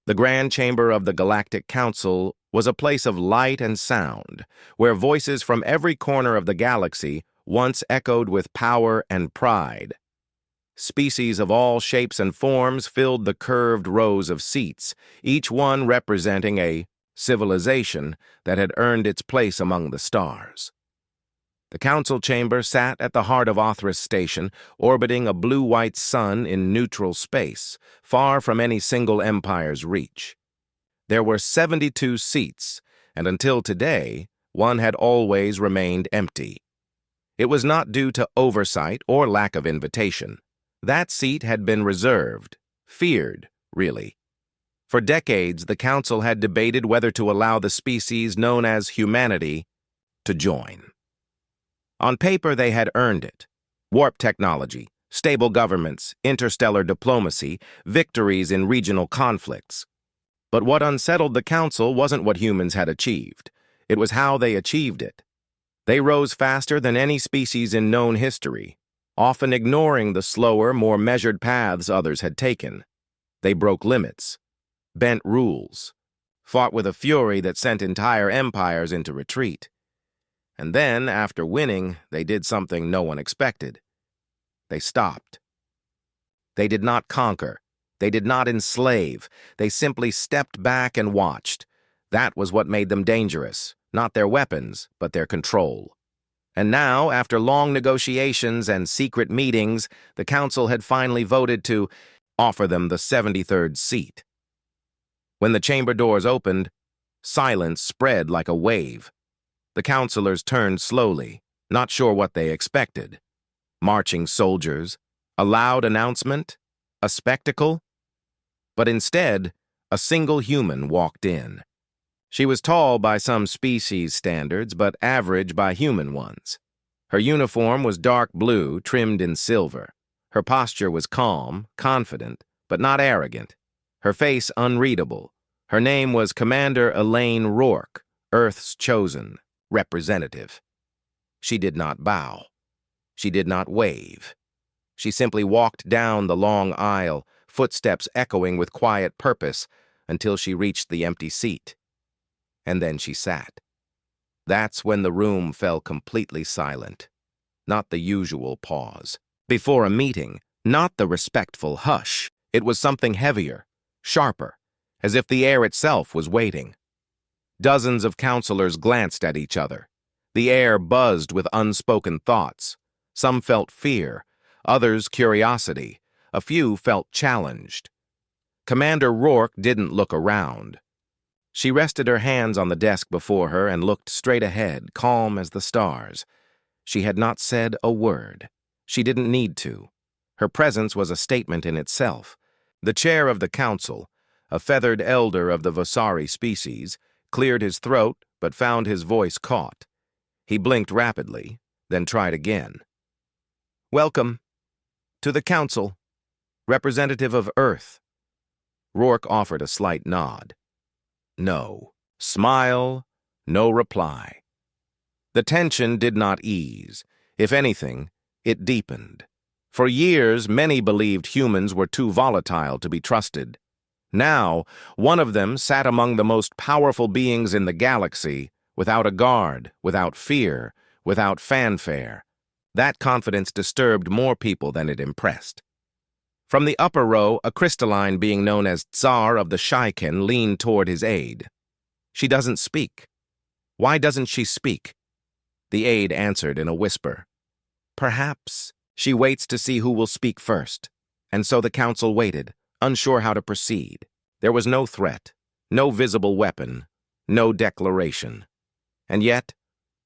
The Grand Chamber of the Galactic Council was a place of light and sound, where voices from every corner of the galaxy once echoed with power and pride. Species of all shapes and forms filled the curved rows of seats, each one representing a civilization that had earned its place among the stars. The council chamber sat at the heart of Othris Station, orbiting a blue-white sun in neutral space, far from any single empire's reach. There were 72 seats, and until today, one had always remained empty. It was not due to oversight or lack of invitation. That seat had been reserved, feared, really. For decades, the council had debated whether to allow the species known as humanity to join. On paper, they had earned it. Warp technology, stable governments, interstellar diplomacy, victories in regional conflicts. But what unsettled the council wasn't what humans had achieved. It was how they achieved it. They rose faster than any species in known history, often ignoring the slower, more measured paths others had taken. They broke limits, bent rules, fought with a fury that sent entire empires into retreat. And then, after winning, they did something no one expected. They stopped. They did not conquer. They did not enslave. They simply stepped back and watched. That was what made them dangerous, not their weapons, but their control. And now, after long negotiations and secret meetings, the council had finally voted to offer them the 73rd seat. When the chamber doors opened, silence spread like a wave. The councilors turned slowly, not sure what they expected. Marching soldiers, a loud announcement, a spectacle. But instead, a single human walked in. She was tall by some species standards, but average by human ones. Her uniform was dark blue, trimmed in silver. Her posture was calm, confident, but not arrogant. Her face unreadable. Her name was Commander Elaine Rourke, Earth's chosen representative. She did not bow. She did not wave. She simply walked down the long aisle, footsteps echoing with quiet purpose, until she reached the empty seat. And then she sat. That's when the room fell completely silent. Not the usual pause. Before a meeting, not the respectful hush. It was something heavier, sharper, as if the air itself was waiting. Dozens of counselors glanced at each other. The air buzzed with unspoken thoughts. Some felt fear, others curiosity. A few felt challenged. Commander Rourke didn't look around. She rested her hands on the desk before her and looked straight ahead, calm as the stars. She had not said a word. She didn't need to. Her presence was a statement in itself. The chair of the council, a feathered elder of the Vossari species, cleared his throat but found his voice caught. He blinked rapidly, then tried again. "Welcome to the council, representative of Earth." Rourke offered a slight nod. No smile, no reply. The tension did not ease. If anything, it deepened. For years, many believed humans were too volatile to be trusted. Now, one of them sat among the most powerful beings in the galaxy, without a guard, without fear, without fanfare. That confidence disturbed more people than it impressed. From the upper row, a crystalline being known as Tsar of the Shaiken leaned toward his aide. "She doesn't speak." "Why doesn't she speak?" The aide answered in a whisper. "Perhaps she waits to see who will speak first." And so the council waited, unsure how to proceed. There was no threat, no visible weapon, no declaration. And yet,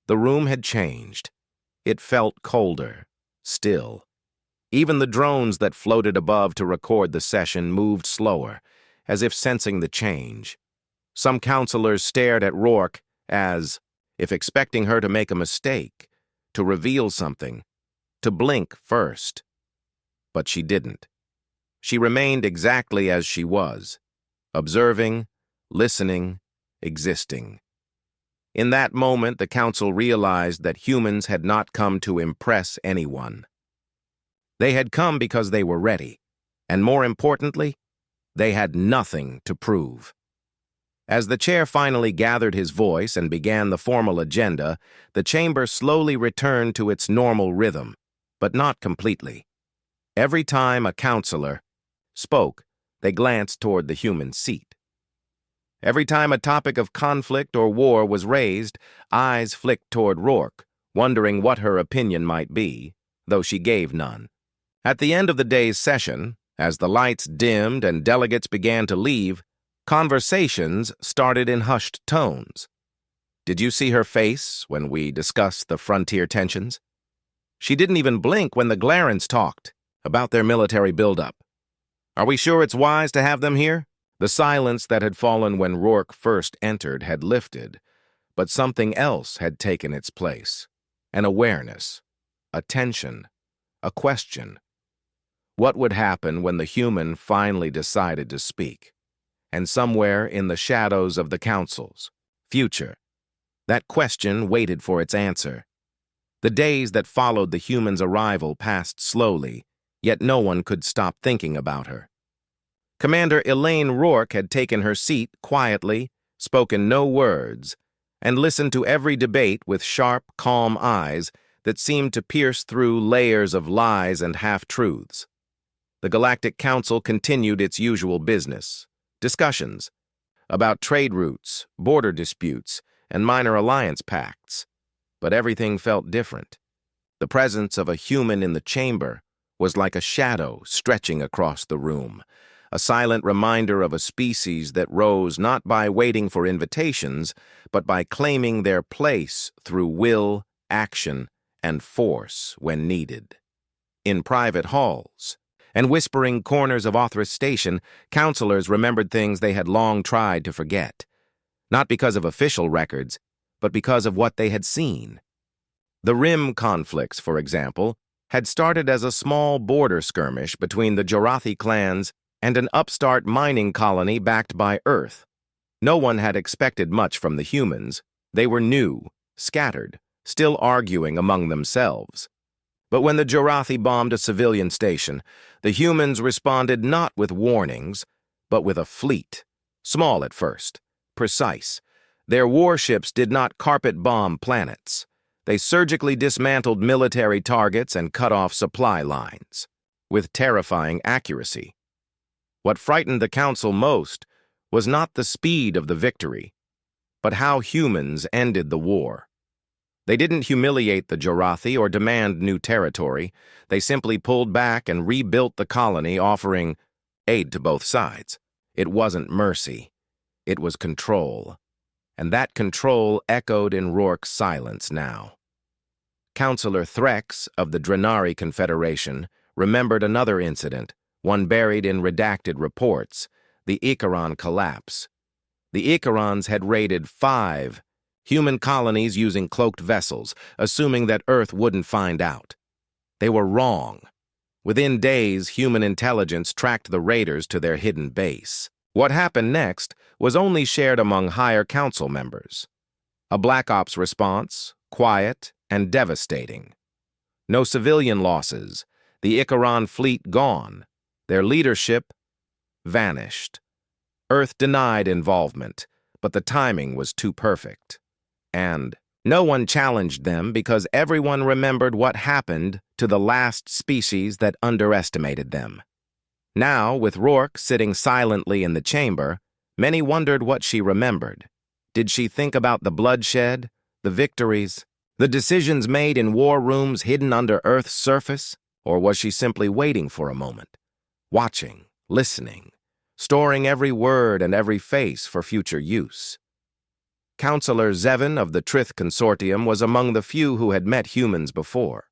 the room had changed. It felt colder, still. Even the drones that floated above to record the session moved slower, as if sensing the change. Some counselors stared at Rourke as if expecting her to make a mistake, to reveal something, to blink first. But she didn't. She remained exactly as she was, observing, listening, existing. In that moment, the council realized that humans had not come to impress anyone. They had come because they were ready, and more importantly, They had nothing to prove. As the chair finally gathered his voice and began the formal agenda, the chamber slowly returned to its normal rhythm, but not completely. Every time a counselor spoke, they glanced toward the human seat. Every time a topic of conflict or war was raised, eyes flicked toward Rourke, wondering what her opinion might be, though she gave none. At the end of the day's session, as the lights dimmed and delegates began to leave, conversations started in hushed tones. Did you see her face when we discussed the frontier tensions? She didn't even blink when the Glarans talked about their military buildup. Are we sure it's wise to have them here? The silence that had fallen when Rourke first entered had lifted, but something else had taken its place. An awareness, a tension, a question. What would happen when the human finally decided to speak? And somewhere in the shadows of the council's future, that question waited for its answer. The days that followed the human's arrival passed slowly, yet no one could stop thinking about her. Commander Elaine Rourke had taken her seat quietly, spoken no words, and listened to every debate with sharp, calm eyes that seemed to pierce through layers of lies and half-truths. The Galactic Council continued its usual business, discussions about trade routes, border disputes, and minor alliance pacts. But everything felt different. The presence of a human in the chamber was like a shadow stretching across the room, a silent reminder of a species that rose not by waiting for invitations, but by claiming their place through will, action, and force when needed. In private halls and whispering corners of Othras Station, counselors remembered things they had long tried to forget, not because of official records, but because of what they had seen. The Rim conflicts, for example, had started as a small border skirmish between the Jorathi clans and an upstart mining colony backed by Earth. No one had expected much from the humans. They were new, scattered, still arguing among themselves. But when the Jorathi bombed a civilian station, the humans responded not with warnings, but with a fleet. Small at first, precise. Their warships did not carpet bomb planets. They surgically dismantled military targets and cut off supply lines, with terrifying accuracy. What frightened the Council most was not the speed of the victory, but how humans ended the war. They didn't humiliate the Jorathi or demand new territory. They simply pulled back and rebuilt the colony, offering aid to both sides. It wasn't mercy. It was control. And that control echoed in Rourke's silence now. Counselor Threx of the Drenari Confederation remembered another incident, one buried in redacted reports, the Icaron collapse. The Icarons had raided 5 human colonies using cloaked vessels, assuming that Earth wouldn't find out. They were wrong. Within days, human intelligence tracked the raiders to their hidden base. What happened next was only shared among higher council members. A Black Ops response, quiet and devastating. No civilian losses, the Icaron fleet gone, their leadership vanished. Earth denied involvement, but the timing was too perfect. And no one challenged them because everyone remembered what happened to the last species that underestimated them. Now, with Rourke sitting silently in the chamber, many wondered what she remembered. Did she think about the bloodshed, the victories, the decisions made in war rooms hidden under Earth's surface? Or was she simply waiting for a moment, watching, listening, storing every word and every face for future use? Counselor Zevin of the Trith Consortium was among the few who had met humans before.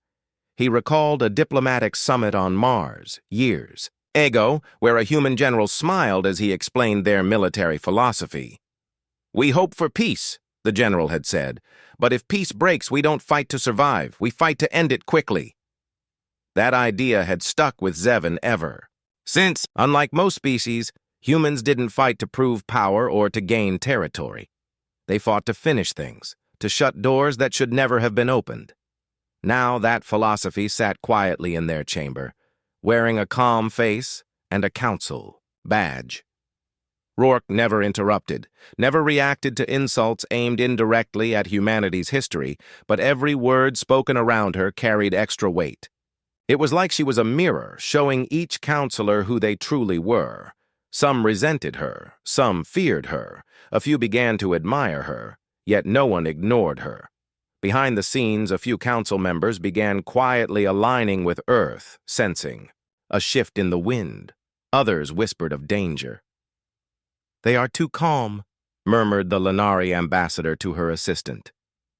He recalled a diplomatic summit on Mars, years ago, where a human general smiled as he explained their military philosophy. "We hope for peace," the general had said, "but if peace breaks, we don't fight to survive, we fight to end it quickly." That idea had stuck with Zevin ever since, unlike most species, humans didn't fight to prove power or to gain territory. They fought to finish things, to shut doors that should never have been opened. Now that philosophy sat quietly in their chamber, wearing a calm face and a council badge. Rourke never interrupted, never reacted to insults aimed indirectly at humanity's history, but every word spoken around her carried extra weight. It was like she was a mirror, showing each counselor who they truly were. Some resented her, some feared her, a few began to admire her, yet no one ignored her. Behind the scenes, a few council members began quietly aligning with Earth, sensing a shift in the wind. Others whispered of danger. "They are too calm," murmured the Lenari ambassador to her assistant.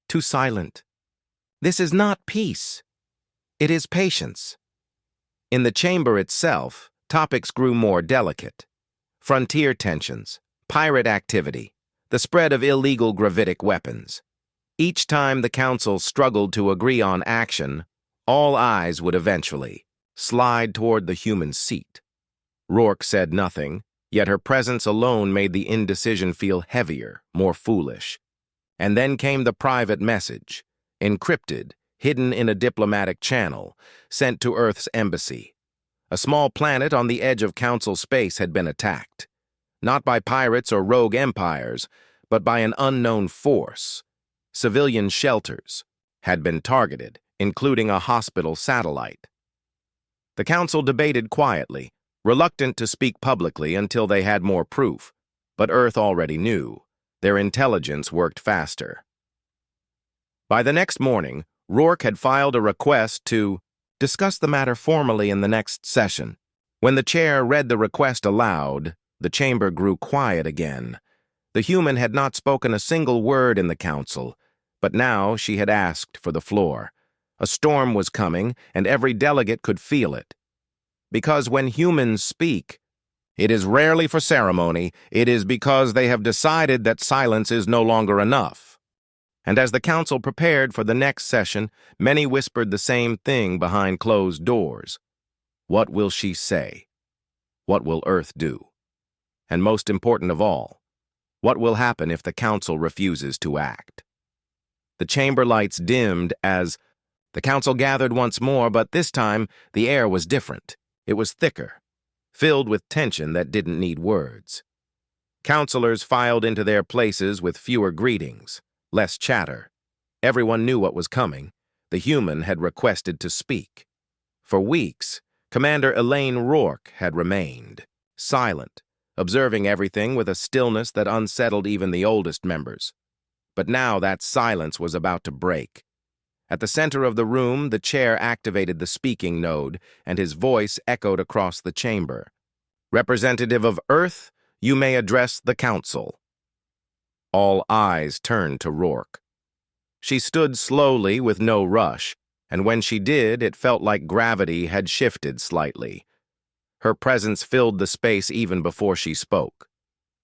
"Too silent. This is not peace. It is patience." In the chamber itself, topics grew more delicate. Frontier tensions, pirate activity, the spread of illegal gravitic weapons. Each time the council struggled to agree on action, all eyes would eventually slide toward the human seat. Rourke said nothing, yet her presence alone made the indecision feel heavier, more foolish. And then came the private message, encrypted, hidden in a diplomatic channel, sent to Earth's embassy. A small planet on the edge of Council space had been attacked, not by pirates or rogue empires, but by an unknown force. Civilian shelters had been targeted, including a hospital satellite. The Council debated quietly, reluctant to speak publicly until they had more proof, but Earth already knew. Their intelligence worked faster. By the next morning, Rourke had filed a request to discuss the matter formally in the next session. When the chair read the request aloud, the chamber grew quiet again. The human had not spoken a single word in the council, but now she had asked for the floor. A storm was coming, and every delegate could feel it. Because when humans speak, it is rarely for ceremony, it is because they have decided that silence is no longer enough. And as the council prepared for the next session, many whispered the same thing behind closed doors. What will she say? What will Earth do? And most important of all, what will happen if the council refuses to act? The chamber lights dimmed as the council gathered once more, but this time the air was different. It was thicker, filled with tension that didn't need words. Counselors filed into their places with fewer greetings, less chatter. Everyone knew what was coming. The human had requested to speak. For weeks, Commander Elaine Rourke had remained, silent, observing everything with a stillness that unsettled even the oldest members. But now that silence was about to break. At the center of the room, the chair activated the speaking node, and his voice echoed across the chamber. "Representative of Earth, you may address the council." All eyes turned to Rourke. She stood slowly with no rush, and when she did, it felt like gravity had shifted slightly. Her presence filled the space even before she spoke.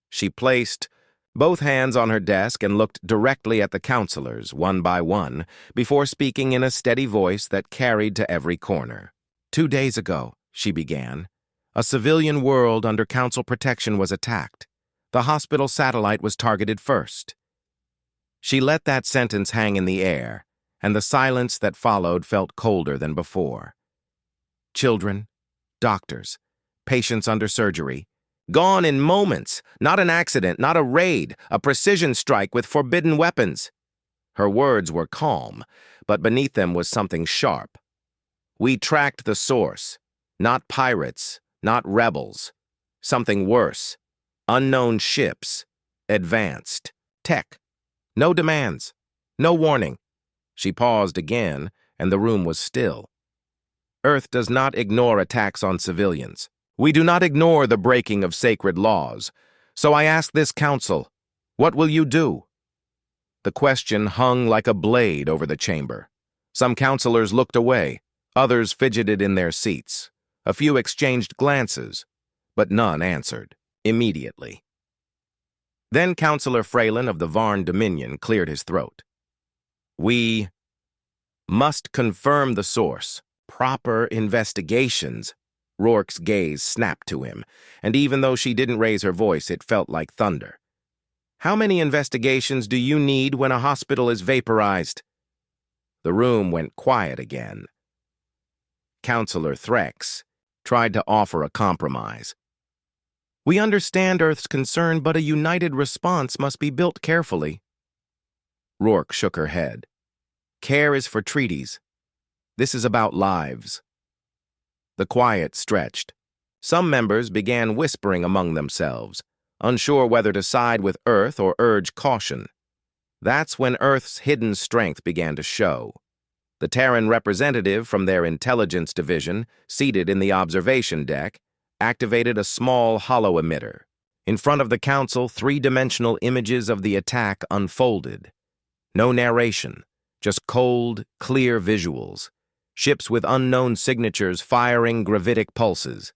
She placed both hands on her desk and looked directly at the counselors, one by one, before speaking in a steady voice that carried to every corner. 2 days ago, she began, a civilian world under council protection was attacked. The hospital satellite was targeted first. She let that sentence hang in the air, and the silence that followed felt colder than before. Children, doctors, patients under surgery, gone in moments, not an accident, not a raid, a precision strike with forbidden weapons. Her words were calm, but beneath them was something sharp. We tracked the source, not pirates, not rebels. Something worse, unknown ships, advanced, tech. No demands, no warning. She paused again, and the room was still. Earth does not ignore attacks on civilians. We do not ignore the breaking of sacred laws. So I ask this council, what will you do? The question hung like a blade over the chamber. Some counselors looked away, others fidgeted in their seats. A few exchanged glances, but none answered immediately. Then Counselor Fralin of the Varn Dominion cleared his throat. We must confirm the source. Proper investigations. Rourke's gaze snapped to him, and even though she didn't raise her voice, it felt like thunder. How many investigations do you need when a hospital is vaporized? The room went quiet again. Counselor Threx tried to offer a compromise. We understand Earth's concern, but a united response must be built carefully. Rourke shook her head. Care is for treaties. This is about lives. The quiet stretched. Some members began whispering among themselves, unsure whether to side with Earth or urge caution. That's when Earth's hidden strength began to show. The Terran representative from their intelligence division, seated in the observation deck, activated a small hollow emitter. In front of the council, three-dimensional images of the attack unfolded. No narration, just cold, clear visuals. Ships with unknown signatures firing gravitic pulses.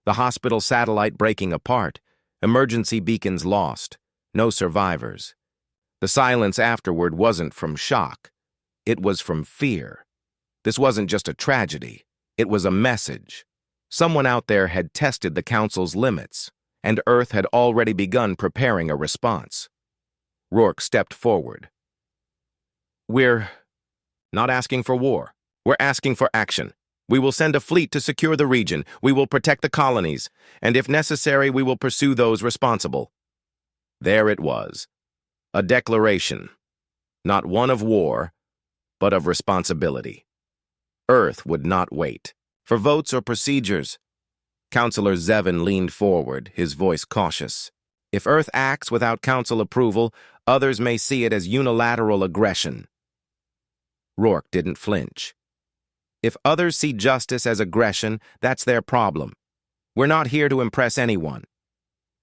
The hospital satellite breaking apart. Emergency beacons lost. No survivors. The silence afterward wasn't from shock. It was from fear. This wasn't just a tragedy. It was a message. Someone out there had tested the Council's limits, and Earth had already begun preparing a response. Rourke stepped forward. We're not asking for war. We're asking for action. We will send a fleet to secure the region. We will protect the colonies, and if necessary, we will pursue those responsible. There it was. A declaration. Not one of war, but of responsibility. Earth would not wait for votes or procedures. Councillor Zevin leaned forward, his voice cautious. If Earth acts without Council approval, others may see it as unilateral aggression. Rourke didn't flinch. If others see justice as aggression, that's their problem. We're not here to impress anyone.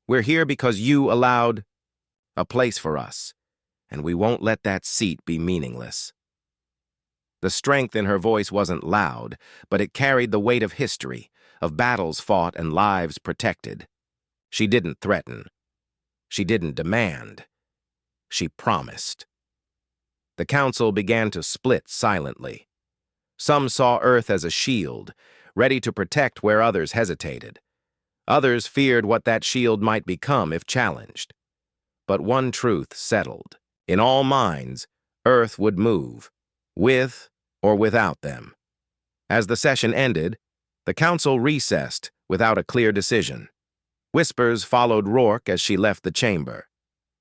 We're here because you allowed a place for us, and we won't let that seat be meaningless. The strength in her voice wasn't loud, but it carried the weight of history, of battles fought and lives protected. She didn't threaten. She didn't demand. She promised. The council began to split silently. Some saw Earth as a shield, ready to protect where others hesitated. Others feared what that shield might become if challenged. But one truth settled. In all minds, Earth would move, with or without them. As the session ended, the council recessed without a clear decision. Whispers followed Rourke as she left the chamber.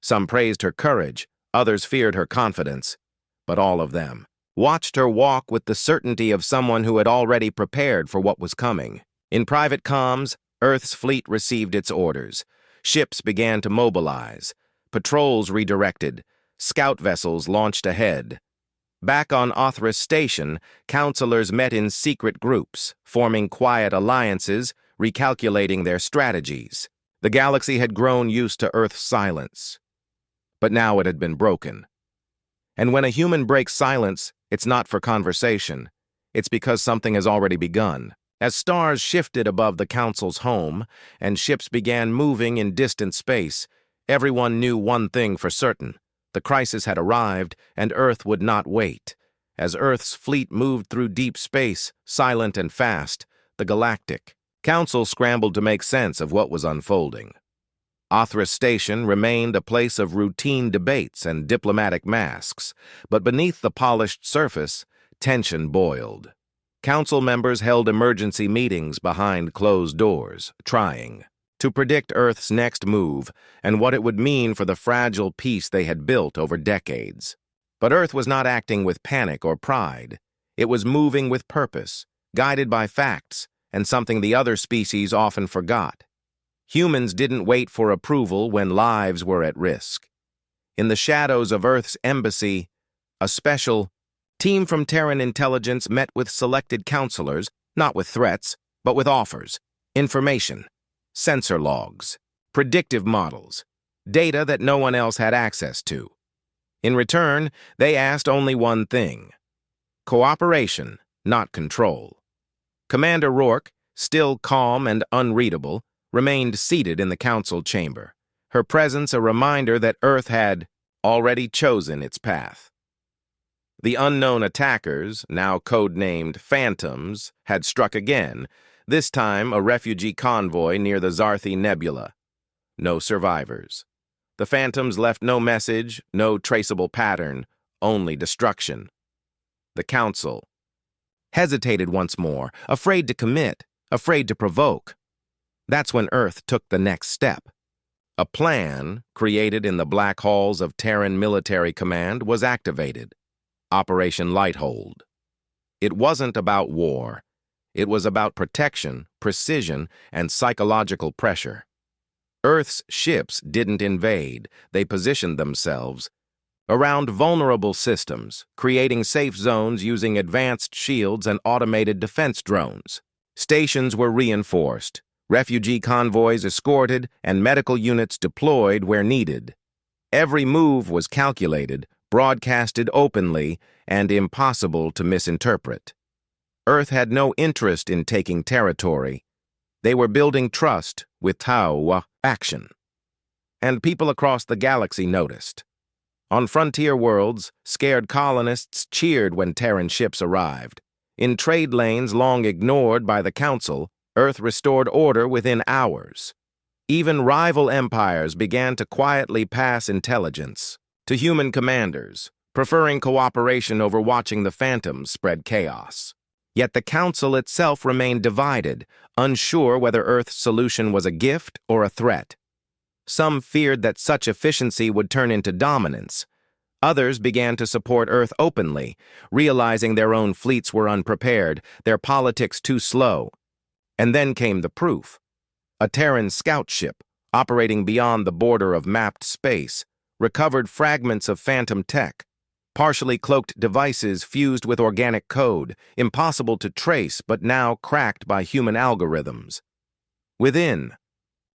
Some praised her courage, others feared her confidence, but all of them watched her walk with the certainty of someone who had already prepared for what was coming. In private comms, Earth's fleet received its orders. Ships began to mobilize. Patrols redirected. Scout vessels launched ahead. Back on Othras Station, counselors met in secret groups, forming quiet alliances, recalculating their strategies. The galaxy had grown used to Earth's silence. But now it had been broken. And when a human breaks silence, it's not for conversation. It's because something has already begun. As stars shifted above the Council's home and ships began moving in distant space, everyone knew one thing for certain. The crisis had arrived, and Earth would not wait. As Earth's fleet moved through deep space, silent and fast, the Galactic Council scrambled to make sense of what was unfolding. Othras Station remained a place of routine debates and diplomatic masks, but beneath the polished surface, tension boiled. Council members held emergency meetings behind closed doors, trying to predict Earth's next move and what it would mean for the fragile peace they had built over decades. But Earth was not acting with panic or pride. It was moving with purpose, guided by facts, and something the other species often forgot. Humans didn't wait for approval when lives were at risk. In the shadows of Earth's embassy, a special team from Terran intelligence met with selected counselors, not with threats, but with offers, information, sensor logs, predictive models, data that no one else had access to. In return, they asked only one thing: cooperation, not control. Commander Rourke, still calm and unreadable, remained seated in the council chamber, her presence a reminder that Earth had already chosen its path. The unknown attackers, now codenamed Phantoms, had struck again, this time a refugee convoy near the Zarthi Nebula. No survivors. The Phantoms left no message, no traceable pattern, only destruction. The council hesitated once more, afraid to commit, afraid to provoke. That's when Earth took the next step. A plan, created in the black halls of Terran Military Command, was activated. Operation Lighthold. It wasn't about war. It was about protection, precision, and psychological pressure. Earth's ships didn't invade. They positioned themselves around vulnerable systems, creating safe zones using advanced shields and automated defense drones. Stations were reinforced, refugee convoys escorted, and medical units deployed where needed. Every move was calculated, broadcasted openly, and impossible to misinterpret. Earth had no interest in taking territory. They were building trust with Tau action. And people across the galaxy noticed. On frontier worlds, scared colonists cheered when Terran ships arrived. In trade lanes long ignored by the Council, Earth restored order within hours. Even rival empires began to quietly pass intelligence to human commanders, preferring cooperation over watching the Phantoms spread chaos. Yet the Council itself remained divided, unsure whether Earth's solution was a gift or a threat. Some feared that such efficiency would turn into dominance. Others began to support Earth openly, realizing their own fleets were unprepared, their politics too slow. And then came the proof. A Terran scout ship, operating beyond the border of mapped space, recovered fragments of phantom tech, partially cloaked devices fused with organic code, impossible to trace but now cracked by human algorithms. Within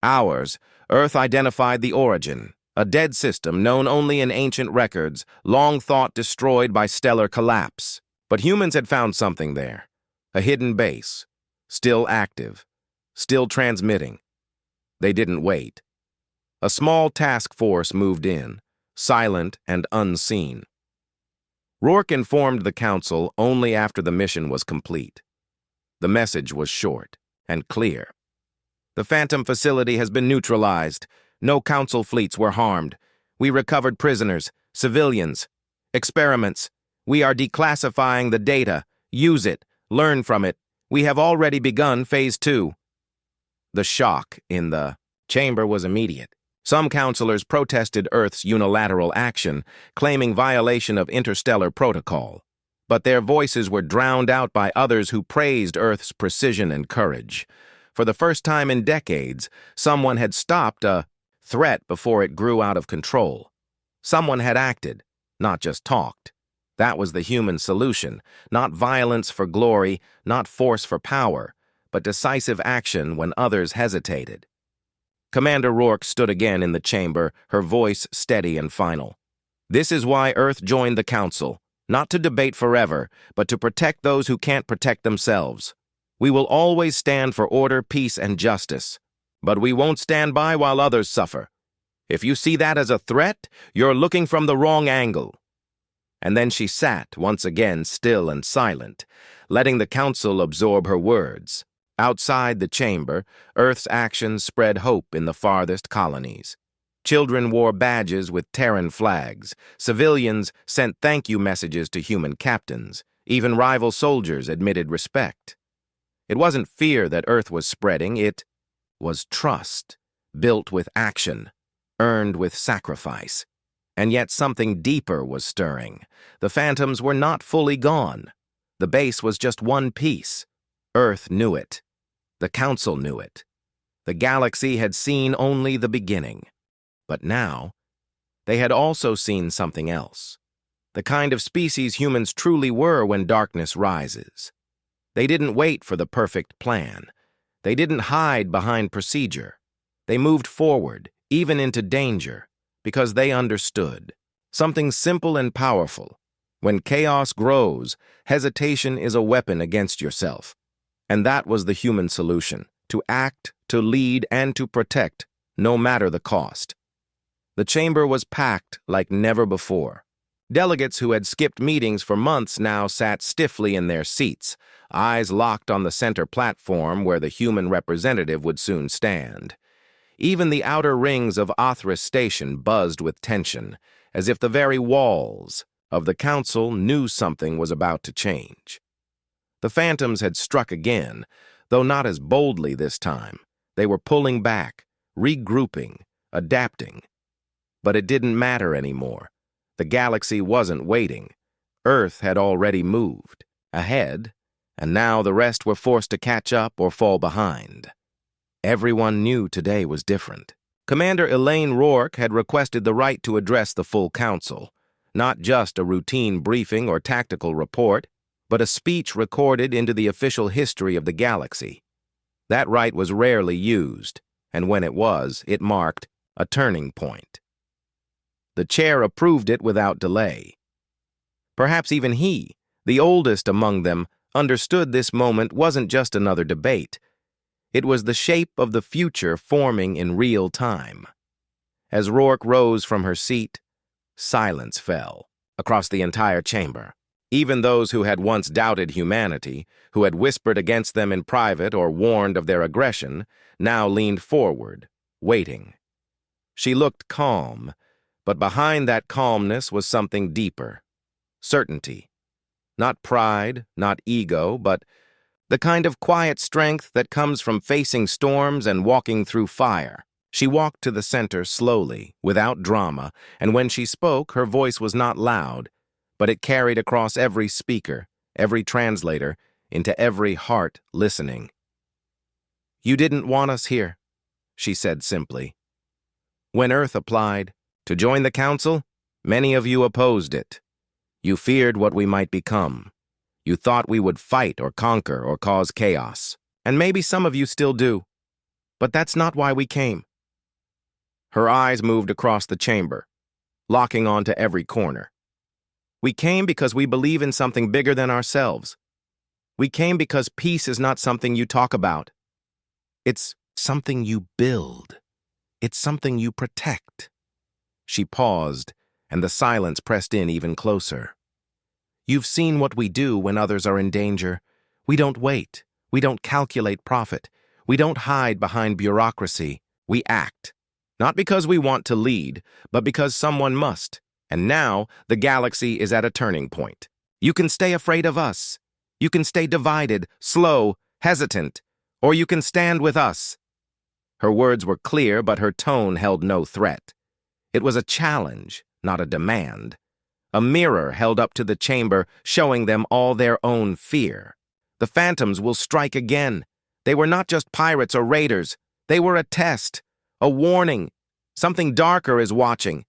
hours, Earth identified the origin, a dead system known only in ancient records, long thought destroyed by stellar collapse. But humans had found something there, a hidden base, still active, still transmitting. They didn't wait. A small task force moved in, silent and unseen. Rourke informed the Council only after the mission was complete. The message was short and clear. The Phantom facility has been neutralized. No Council fleets were harmed. We recovered prisoners, civilians, experiments. We are declassifying the data. Use it. Learn from it. We have already begun Phase 2. The shock in the chamber was immediate. Some counselors protested Earth's unilateral action, claiming violation of interstellar protocol. But their voices were drowned out by others who praised Earth's precision and courage. For the first time in decades, someone had stopped a threat before it grew out of control. Someone had acted, not just talked. That was the human solution, not violence for glory, not force for power, but decisive action when others hesitated. Commander Rourke stood again in the chamber, her voice steady and final. This is why Earth joined the Council, not to debate forever, but to protect those who can't protect themselves. We will always stand for order, peace, and justice, but we won't stand by while others suffer. If you see that as a threat, you're looking from the wrong angle. And then she sat, once again still and silent, letting the Council absorb her words. Outside the chamber, Earth's actions spread hope in the farthest colonies. Children wore badges with Terran flags. Civilians sent thank-you messages to human captains. Even rival soldiers admitted respect. It wasn't fear that Earth was spreading, it was trust, built with action, earned with sacrifice. And yet something deeper was stirring. The Phantoms were not fully gone. The base was just one piece. Earth knew it. The Council knew it. The galaxy had seen only the beginning. But now, they had also seen something else. The kind of species humans truly were when darkness rises. They didn't wait for the perfect plan. They didn't hide behind procedure. They moved forward, even into danger, because they understood. Something simple and powerful. When chaos grows, hesitation is a weapon against yourself. And that was the human solution, to act, to lead, and to protect, no matter the cost. The chamber was packed like never before. Delegates who had skipped meetings for months now sat stiffly in their seats, eyes locked on the center platform where the human representative would soon stand. Even the outer rings of Athras Station buzzed with tension, as if the very walls of the Council knew something was about to change. The Phantoms had struck again, though not as boldly this time. They were pulling back, regrouping, adapting. But it didn't matter anymore. The galaxy wasn't waiting. Earth had already moved, ahead, and now the rest were forced to catch up or fall behind. Everyone knew today was different. Commander Elaine Rourke had requested the right to address the full council, not just a routine briefing or tactical report, but a speech recorded into the official history of the galaxy. That right was rarely used, and when it was, it marked a turning point. The chair approved it without delay. Perhaps even he, the oldest among them, understood this moment wasn't just another debate. It was the shape of the future forming in real time. As Rourke rose from her seat, silence fell across the entire chamber. Even those who had once doubted humanity, who had whispered against them in private or warned of their aggression, now leaned forward, waiting. She looked calm, but behind that calmness was something deeper. Certainty. Not pride, not ego, but the kind of quiet strength that comes from facing storms and walking through fire. She walked to the center slowly, without drama, and when she spoke, her voice was not loud, but it carried across every speaker, every translator, into every heart listening. "You didn't want us here," she said simply. "When Earth applied to join the Council, many of you opposed it. You feared what we might become. You thought we would fight or conquer or cause chaos. And maybe some of you still do. But that's not why we came." Her eyes moved across the chamber, locking onto every corner. "We came because we believe in something bigger than ourselves. We came because peace is not something you talk about. It's something you build. It's something you protect." She paused, and the silence pressed in even closer. "You've seen what we do when others are in danger. We don't wait. We don't calculate profit. We don't hide behind bureaucracy. We act. Not because we want to lead, but because someone must. And now, the galaxy is at a turning point. You can stay afraid of us. You can stay divided, slow, hesitant, or you can stand with us." Her words were clear, but her tone held no threat. It was a challenge, not a demand. A mirror held up to the chamber, showing them all their own fear. The phantoms will strike again. They were not just pirates or raiders. They were a test, a warning. Something darker is watching.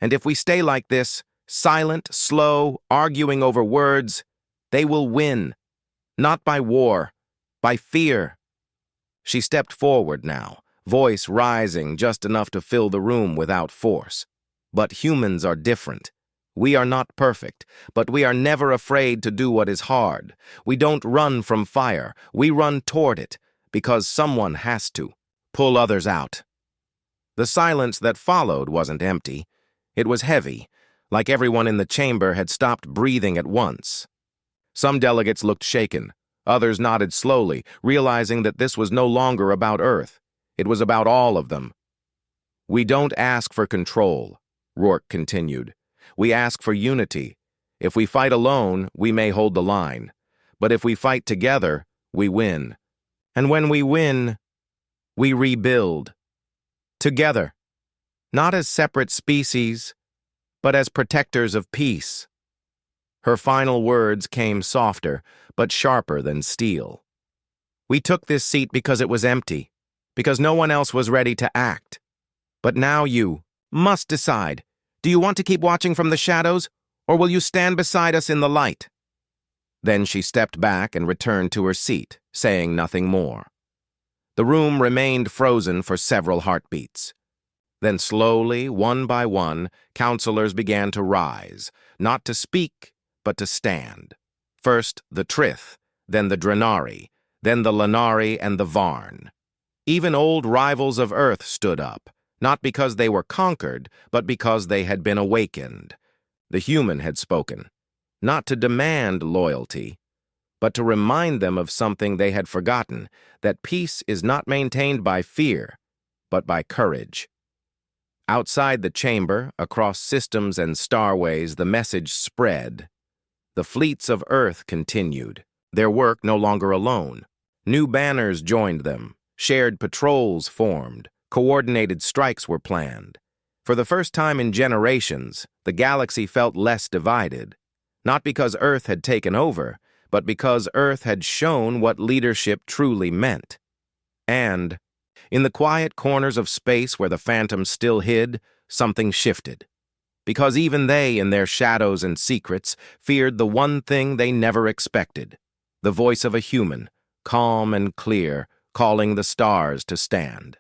And if we stay like this, silent, slow, arguing over words, they will win. Not by war, by fear. She stepped forward now, voice rising just enough to fill the room without force. "But humans are different. We are not perfect, but we are never afraid to do what is hard. We don't run from fire. We run toward it, because someone has to. Pull others out." The silence that followed wasn't empty. It was heavy, like everyone in the chamber had stopped breathing at once. Some delegates looked shaken. Others nodded slowly, realizing that this was no longer about Earth. It was about all of them. "We don't ask for control," Rourke continued. "We ask for unity. If we fight alone, we may hold the line. But if we fight together, we win. And when we win, we rebuild. Together. Not as separate species, but as protectors of peace." Her final words came softer, but sharper than steel. "We took this seat because it was empty, because no one else was ready to act. But now you must decide. Do you want to keep watching from the shadows, or will you stand beside us in the light?" Then she stepped back and returned to her seat, saying nothing more. The room remained frozen for several heartbeats. Then slowly, one by one, counselors began to rise, not to speak, but to stand. First the Trith, then the Drenari, then the Lanari and the Varn. Even old rivals of Earth stood up, not because they were conquered, but because they had been awakened. The human had spoken, not to demand loyalty, but to remind them of something they had forgotten, that peace is not maintained by fear, but by courage. Outside the chamber, across systems and starways, the message spread. The fleets of Earth continued, their work no longer alone. New banners joined them, Shared patrols formed, coordinated strikes were planned. For the first time in generations, the galaxy felt less divided, not because Earth had taken over, but because Earth had shown what leadership truly meant. And, in the quiet corners of space where the phantoms still hid, something shifted. Because even they, in their shadows and secrets, feared the one thing they never expected: the voice of a human, calm and clear, calling the stars to stand.